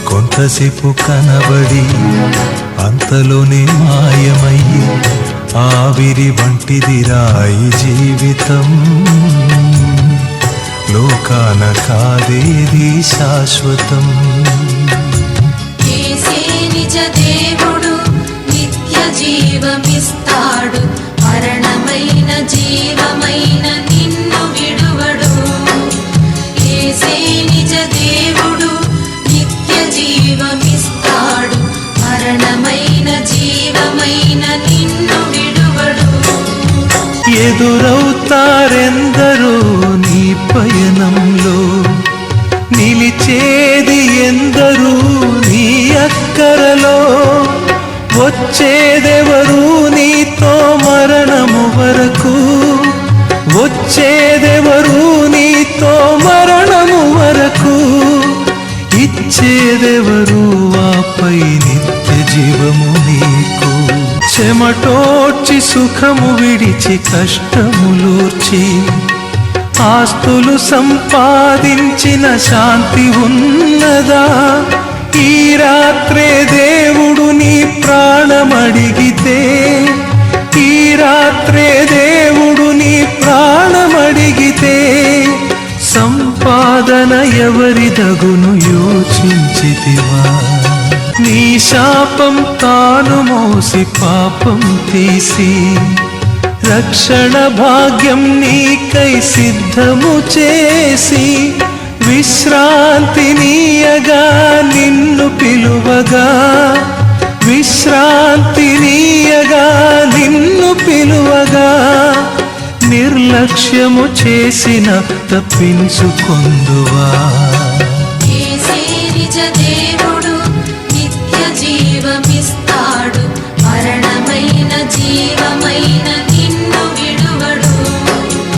కొంతసేపు కనబడి అంతలోనే మాయమయ్యి ఆవిరి వంటిదిరా ఈ జీవితం. లోకాన కాదేది శాశ్వతం. యేసే నిజ దేవుడు, నిత్య జీవమిస్తాడు. మరణమైన జీవమైన నిన్ను విడువడు. యేసే నిజ దేవుడు, నిత్య జీవమిస్తాడు. మరణమైన జీవమైన నిన్ను విడువడు. ఎదురవుతారెందరో నీ పయనంలో, నిలిచేది ఎందరూ నీ అక్కరలో. వచ్చేదెవరు నీతో మరణము వరకు, వచ్చేదెవరు నీతో మరణము వరకు. ఇచ్చేదెవరు ఆపై నిత్య జీవము నీకు. చెమటోడ్చి సుఖము విడిచి కష్టములూర్చి ఆస్తులు సంపాదించిన శాంతి ఉన్నదా? ఈ రాత్రే దేవుడు నీ ప్రాణమడిగితే, ఈ రాత్రే దేవుడు నీ ప్రాణమడిగితే, సంపాదన ఎవరిదగును యోచించితివా? నీ శాపం తాను మోసి పాపం తీసి రక్షణ భాగ్యం నీకై సిద్ధము చేసి, విశ్రాంతినీయగా నిన్ను పిలువగా, విశ్రాంతినీయగా నిన్ను పిలువగా. నిర్లక్ష్యము చేసిన తప్పించుకొందువా? యేసే నిజ దేవుడు, నిత్య జీవమిస్తాడు.